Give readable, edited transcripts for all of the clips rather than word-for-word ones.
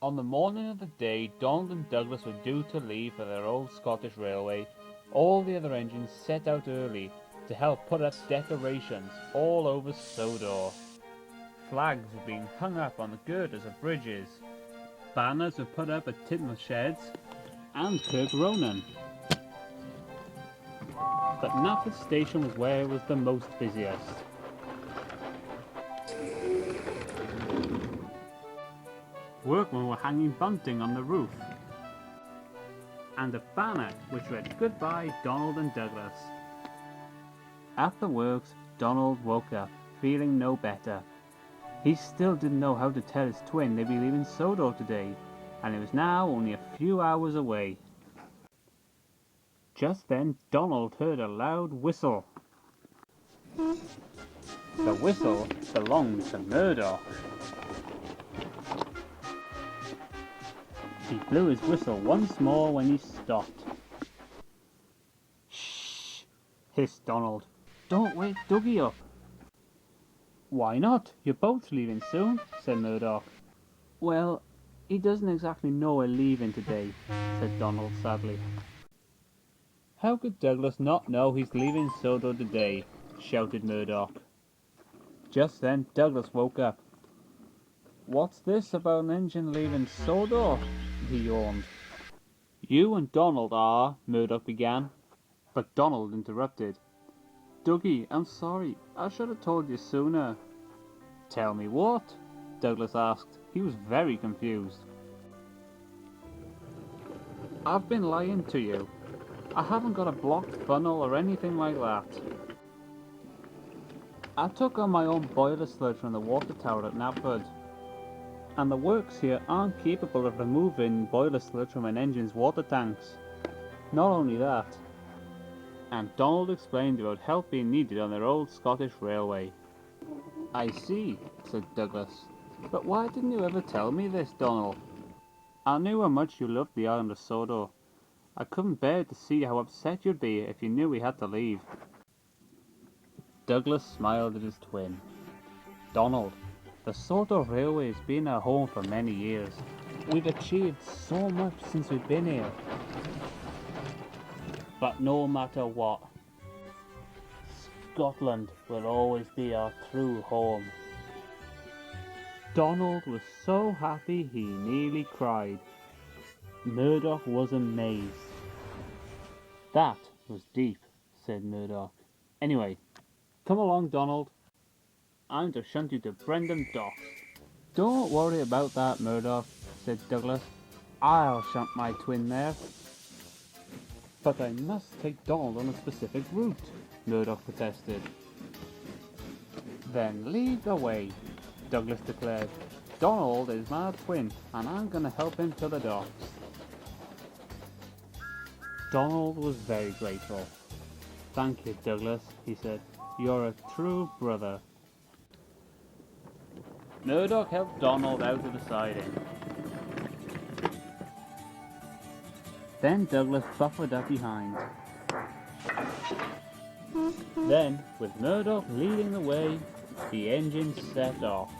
On the morning of the day Donald and Douglas were due to leave for their old Scottish railway, all the other engines set out early to help put up decorations all over Sodor. Flags were being hung up on the girders of bridges. Banners were put up at timber sheds and Kirk Ronan. But Napford Station was where it was the most busiest. Workmen were hanging bunting on the roof, and a banner which read "Goodbye Donald and Douglas." At the works, Donald woke up, feeling no better. He still didn't know how to tell his twin they'd be leaving Sodor today, and it was now only a few hours away. Just then Donald heard a loud whistle. The whistle belonged to Murdoch. He blew his whistle once more when he stopped. "Shh!" hissed Donald. "Don't wake Dougie up." "Why not? You're both leaving soon," said Murdoch. "Well, he doesn't exactly know we're leaving today," said Donald sadly. "How could Douglas not know he's leaving Sodor today?" shouted Murdoch. Just then Douglas woke up. "What's this about an engine leaving Sodor?" he yawned. "You and Donald are," Murdoch began, but Donald interrupted. "Dougie, I'm sorry, I should have told you sooner." "Tell me what?" Douglas asked. He was very confused. "I've been lying to you. I haven't got a blocked funnel or anything like that. I took on my own boiler sludge from the water tower at Napford, and the works here aren't capable of removing boiler sludge from an engine's water tanks. Not only that," and Donald explained about help being needed on their old Scottish railway. "I see," said Douglas. "But why didn't you ever tell me this, Donald? I knew how much you loved the island of Sodor. I couldn't bear to see how upset you'd be if you knew we had to leave." Douglas smiled at his twin. "Donald, the Sodor Railway has been our home for many years. We've achieved so much since we've been here. But no matter what, Scotland will always be our true home." Donald was so happy he nearly cried. Murdoch was amazed. "That was deep," said Murdoch. "Anyway, come along, Donald. I'm to shunt you to Brendam Docks." "Don't worry about that, Murdoch," said Douglas. "I'll shunt my twin there." "But I must take Donald on a specific route," Murdoch protested. "Then lead the way," Douglas declared. "Donald is my twin, and I'm going to help him to the docks." Donald was very grateful. "Thank you, Douglas," he said. "You're a true brother." Murdoch helped Donald out of the siding. Then Douglas buffered up behind. Then, with Murdoch leading the way, the engine set off.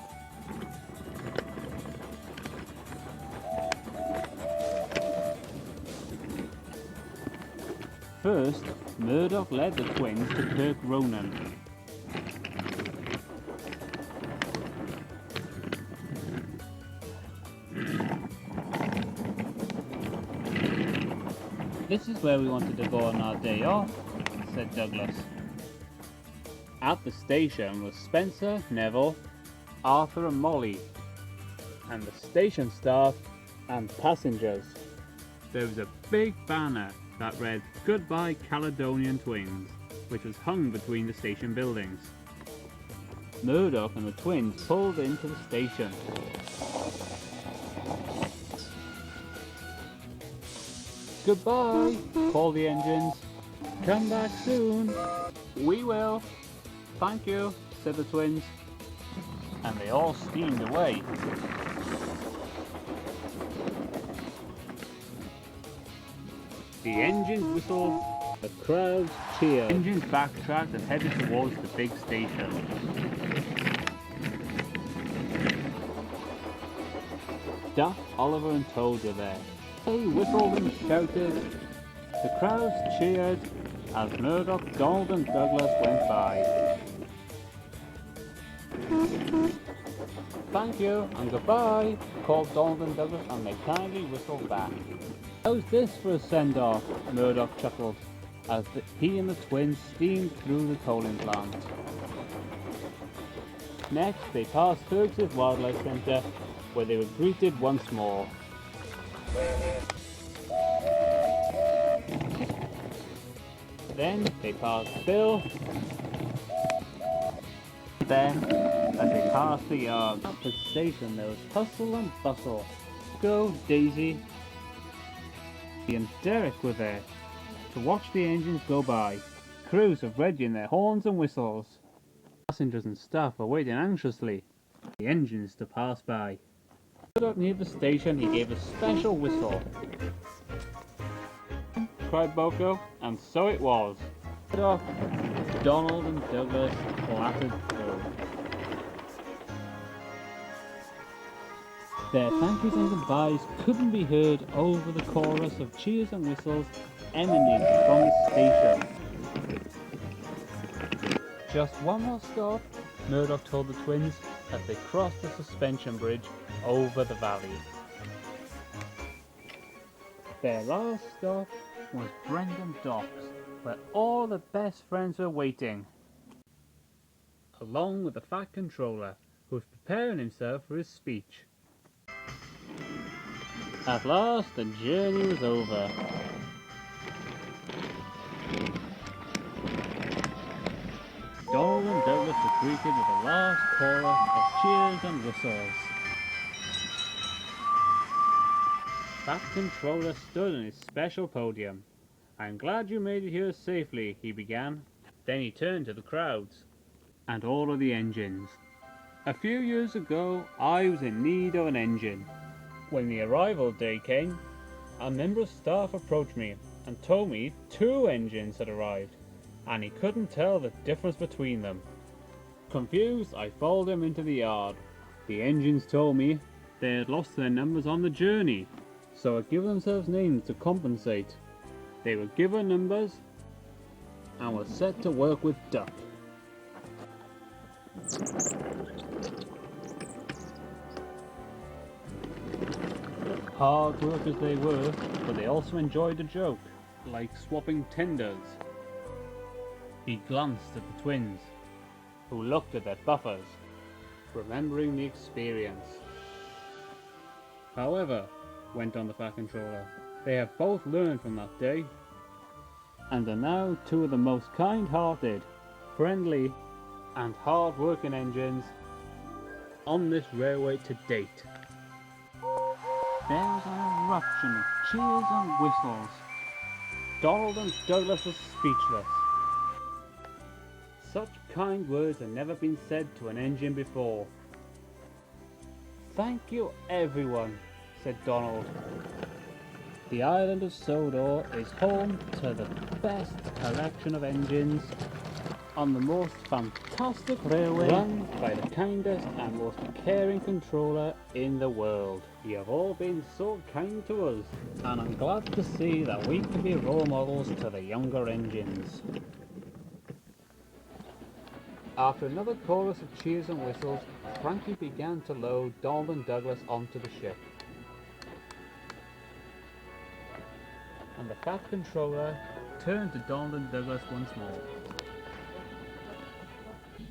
First, Murdoch led the twins to Kirk Ronan. "This is where we wanted to go on our day off," said Douglas. At the station was Spencer, Neville, Arthur and Molly, and the station staff and passengers. There was a big banner that read "Goodbye Caledonian Twins," which was hung between the station buildings. Murdoch and the twins pulled into the station. "Goodbye," called the engines. "Come back soon." "We will." "Thank you," said the twins, and they all steamed away. The engines whistled, the crowds cheered. The engines backtracked and headed towards the big station. Duck, Oliver and Toad were there. They whistled and shouted. The crowds cheered as Murdoch, Donald and Douglas went by. "Thank you and goodbye," called Donald and Douglas, and they kindly whistled back. "How's this for a send-off?" Murdoch chuckled as he and the twins steamed through the coaling plant. Next, they passed Fergus's Wildlife Centre, where they were greeted once more. Then they passed Bill. Then, as they passed the yard, at the station there was hustle and bustle. Go, Daisy and Derek were there to watch the engines go by. Crews of readying their horns and whistles. Passengers and staff were waiting anxiously for the engines to pass by. Near the station, he gave a special whistle. Cried Boko, and so it was. Donald and Douglas clattered through. Their thank yous and goodbyes couldn't be heard over the chorus of cheers and whistles emanating from the station. Just one more stop, Murdoch told the twins as they crossed the suspension bridge over the valley. Their last stop was Brendam Docks, where all the best friends were waiting, along with the Fat Controller, who was preparing himself for his speech. At last, the journey was over. Donald and Douglas were greeted with a last chorus of cheers and whistles. Fat Controller stood on his special podium. "I'm glad you made it here safely," he began. Then he turned to the crowds and all of the engines. "A few years ago, I was in need of an engine. When the arrival day came, a member of staff approached me and told me 2 engines had arrived, and he couldn't tell the difference between them. Confused, I followed him into the yard. The engines told me they had lost their numbers on the journey, so had given themselves names to compensate. They were given numbers and were set to work with Duck. Hard workers they were, but they also enjoyed a joke, like swapping tenders." He glanced at the twins, who looked at their buffers, remembering the experience. "However," went on the Fat Controller, "they have both learned from that day, and are now 2 of the most kind-hearted, friendly, and hard-working engines on this railway to date." There was an eruption of cheers and whistles. Donald and Douglas were speechless. Such kind words had never been said to an engine before. "Thank you, everyone," said Donald. "The island of Sodor is home to the best collection of engines on the most fantastic railway run by the kindest and most caring controller in the world. You have all been so kind to us, and I'm glad to see that we can be role models to the younger engines." After another chorus of cheers and whistles, Frankie began to load Donald and Douglas onto the ship. And the Fat Controller turned to Donald and Douglas once more.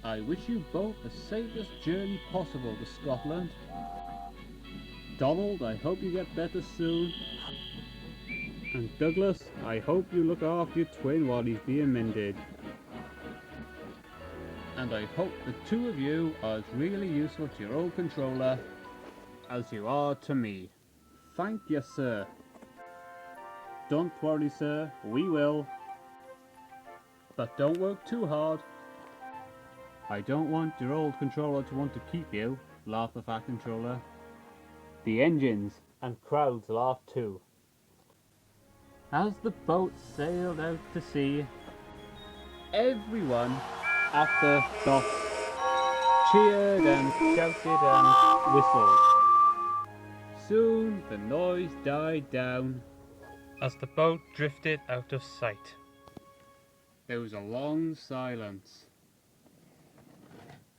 "I wish you both the safest journey possible to Scotland. Donald, I hope you get better soon. And Douglas, I hope you look after your twin while he's being mended. And I hope the 2 of you are as really useful to your old controller as you are to me. Thank you, sir." "Don't worry, sir, we will. But don't work too hard. I don't want your old controller to want to keep you," laughed the Fat Controller. The engines and crowds laughed too. As the boat sailed out to sea, everyone at the docks cheered and shouted and whistled. Soon the noise died down as the boat drifted out of sight. There was a long silence.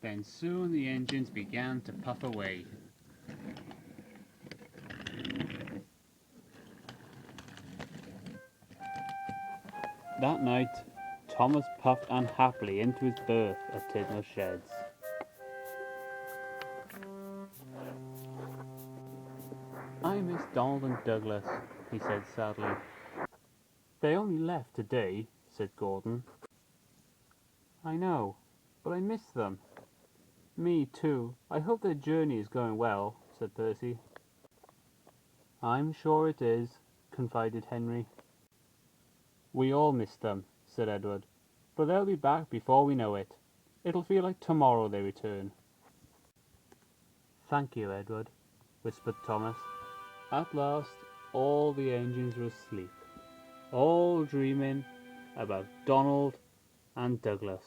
Then soon the engines began to puff away. That night, Thomas puffed unhappily into his berth at Tidmouth Sheds. I miss Donald and Douglas, he said sadly. They only left today, said Gordon. I know, but I miss them. Me too. I hope their journey is going well, said Percy. I'm sure it is, confided Henry. We all miss them, said Edward, but they'll be back before we know it. It'll feel like tomorrow they return. Thank you, Edward, whispered Thomas. At last, all the engines were asleep, all dreaming about Donald and Douglas.